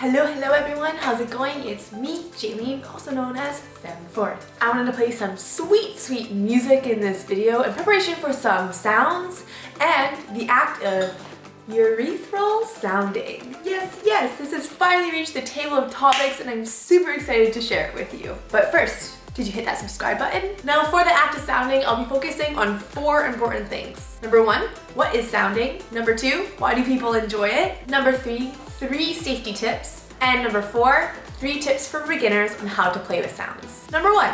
Hello everyone, how's it going? It's me, Jaylene, also known as Fem4. I wanted to play some sweet music in this video in preparation for some sounds and the act of urethral sounding. Yes, this has finally reached the table of topics and I'm super excited to share it with you. But first, did you hit that subscribe button? Now for the act of sounding, I'll be focusing on 4 important things. Number 1, what is sounding? Number 2, why do people enjoy it? Number 3, 3 safety tips. And number 4, 3 tips for beginners on how to play with sounds. Number 1,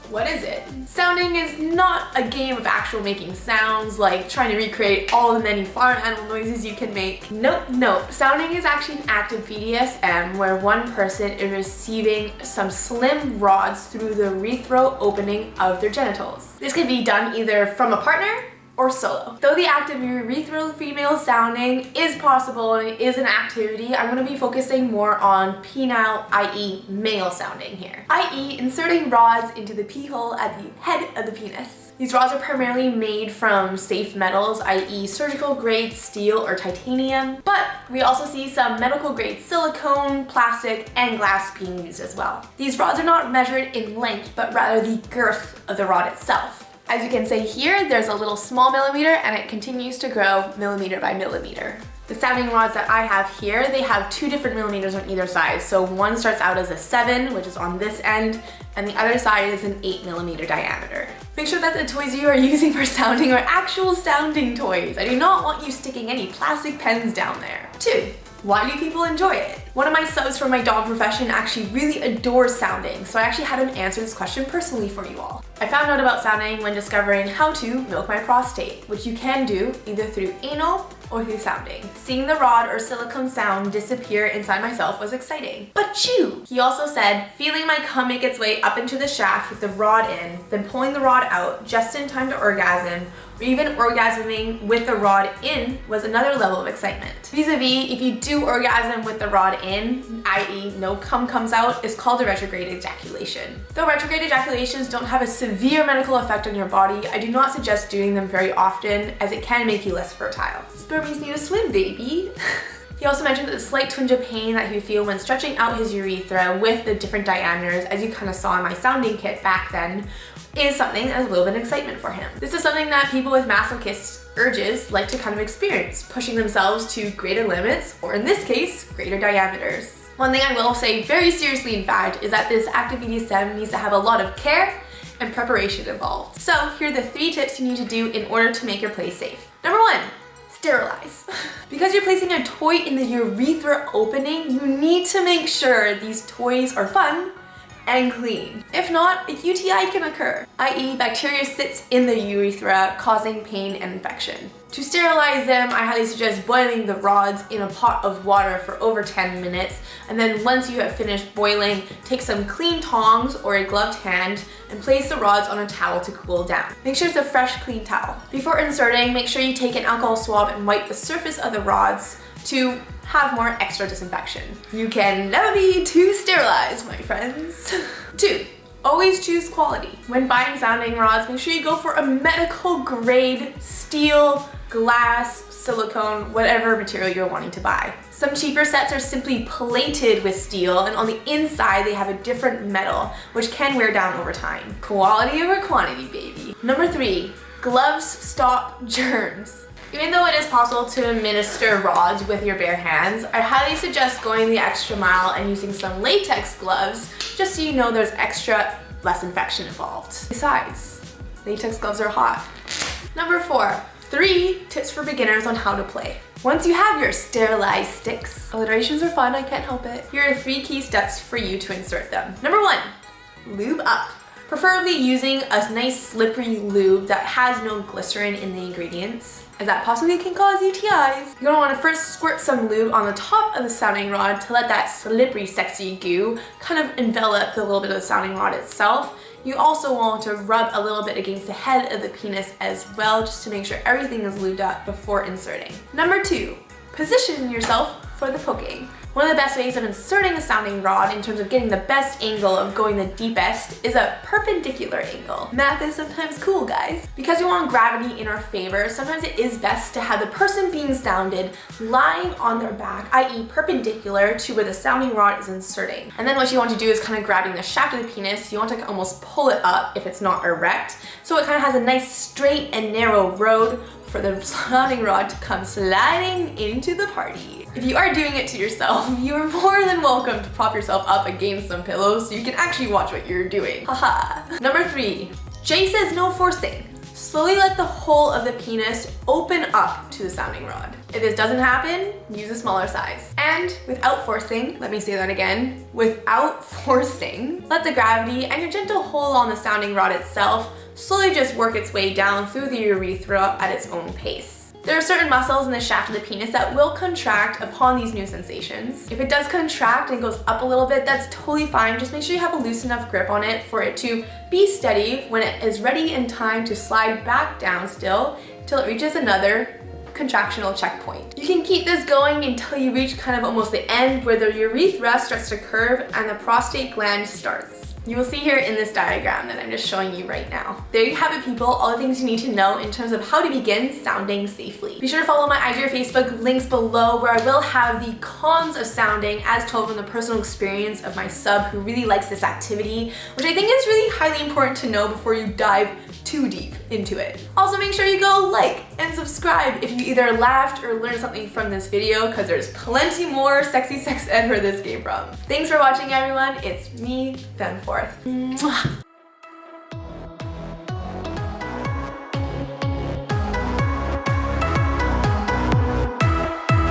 what is it? Sounding is not a game of actual making sounds, like trying to recreate all the many farm animal noises you can make. Nope. Sounding is actually an act of BDSM where one person is receiving some slim rods through the urethral opening of their genitals. This can be done either from a partner or solo. Though the act of urethral female sounding is possible and it is an activity, I'm going to be focusing more on penile, i.e. male sounding here, i.e. inserting rods into the pee hole at the head of the penis. These rods are primarily made from safe metals, i.e. surgical grade steel or titanium, but we also see some medical grade silicone, plastic, and glass being used as well. These rods are not measured in length, but rather the girth of the rod itself. As you can see here, there's a little small millimeter and it continues to grow millimeter by millimeter. The sounding rods that I have here, they have 2 different millimeters on either side. So one starts out as a 7, which is on this end, and the other side is an 8 millimeter diameter. Make sure that the toys you are using for sounding are actual sounding toys. I do not want you sticking any plastic pens down there. 2, why do people enjoy it? One of my subs from my dog profession actually really adores sounding, so I actually had him answer this question personally for you all. I found out about sounding when discovering how to milk my prostate, which you can do either through anal or through sounding. Seeing the rod or silicone sound disappear inside myself was exciting. But chew! He also said, feeling my cum make its way up into the shaft with the rod in, then pulling the rod out just in time to orgasm, or even orgasming with the rod in was another level of excitement. Vis-a-vis, if you do orgasm with the rod in, i.e. no cum comes out, is called a retrograde ejaculation. Though retrograde ejaculations don't have a severe medical effect on your body, I do not suggest doing them very often as it can make you less fertile. Spermies need to swim, baby. He also mentioned that the slight twinge of pain that he would feel when stretching out his urethra with the different diameters, as you kind of saw in my sounding kit back then, is something that's a little bit of excitement for him. This is something that people with masochist urges like to kind of experience, pushing themselves to greater limits, or in this case, greater diameters. One thing I will say very seriously, in fact, is that this act of BDSM needs to have a lot of care and preparation involved. So here are the 3 tips you need to do in order to make your play safe. Number 1, sterilize. Because you're placing a toy in the urethra opening, you need to make sure these toys are fun and clean. If not, a UTI can occur, i.e. bacteria sits in the urethra causing pain and infection. To sterilize them, I highly suggest boiling the rods in a pot of water for over 10 minutes, and then once you have finished boiling, take some clean tongs or a gloved hand and place the rods on a towel to cool down. Make sure it's a fresh, clean towel. Before inserting, make sure you take an alcohol swab and wipe the surface of the rods to have more extra disinfection. You can never be too sterilized, my friends. 2, always choose quality. When buying sounding rods, make sure you go for a medical grade steel, glass, silicone, whatever material you're wanting to buy. Some cheaper sets are simply plated with steel, and on the inside they have a different metal, which can wear down over time. Quality over quantity, baby. Number 3, gloves stop germs. Even though it is possible to administer rods with your bare hands, I highly suggest going the extra mile and using some latex gloves, just so you know there's less infection involved. Besides, latex gloves are hot. Number 4, 3 tips for beginners on how to play. Once you have your sterilized sticks, alliterations are fun, I can't help it. Here are 3 key steps for you to insert them. Number 1, lube up. Preferably using a nice slippery lube that has no glycerin in the ingredients, as that possibly can cause UTIs. You're gonna wanna first squirt some lube on the top of the sounding rod to let that slippery, sexy goo kind of envelop a little bit of the sounding rod itself. You also want to rub a little bit against the head of the penis as well, just to make sure everything is lubed up before inserting. Number 2, position yourself for the poking. One of the best ways of inserting a sounding rod in terms of getting the best angle of going the deepest is a perpendicular angle. Math is sometimes cool, guys. Because we want gravity in our favor, sometimes it is best to have the person being sounded lying on their back, i.e. perpendicular to where the sounding rod is inserting. And then what you want to do is kind of grabbing the shaft of the penis, you want to almost pull it up if it's not erect, so it kind of has a nice straight and narrow road for the sounding rod to come sliding into the party. If you are doing it to yourself, you are more than welcome to prop yourself up against some pillows so you can actually watch what you're doing. Haha. Number 3, Jay says no forcing. Slowly let the whole of the penis open up to the sounding rod. If this doesn't happen, use a smaller size. And without forcing, let me say that again, without forcing, let the gravity and your gentle hold on the sounding rod itself slowly just work its way down through the urethra at its own pace. There are certain muscles in the shaft of the penis that will contract upon these new sensations. If it does contract and goes up a little bit, that's totally fine. Just make sure you have a loose enough grip on it for it to be steady when it is ready in time to slide back down still until it reaches another contractional checkpoint. You can keep this going until you reach kind of almost the end where the urethra starts to curve and the prostate gland starts. You will see here in this diagram that I'm just showing you right now. There you have it, people, all the things you need to know in terms of how to begin sounding safely. Be sure to follow my IG or Facebook links below where I will have the cons of sounding as told from the personal experience of my sub who really likes this activity, which I think is really highly important to know before you dive too deep into it. Also, make sure you go like and subscribe if you either laughed or learned something from this video, because there's plenty more sexy sex ed where this came from. Thanks for watching, everyone. It's me, Fem4th. Mwah.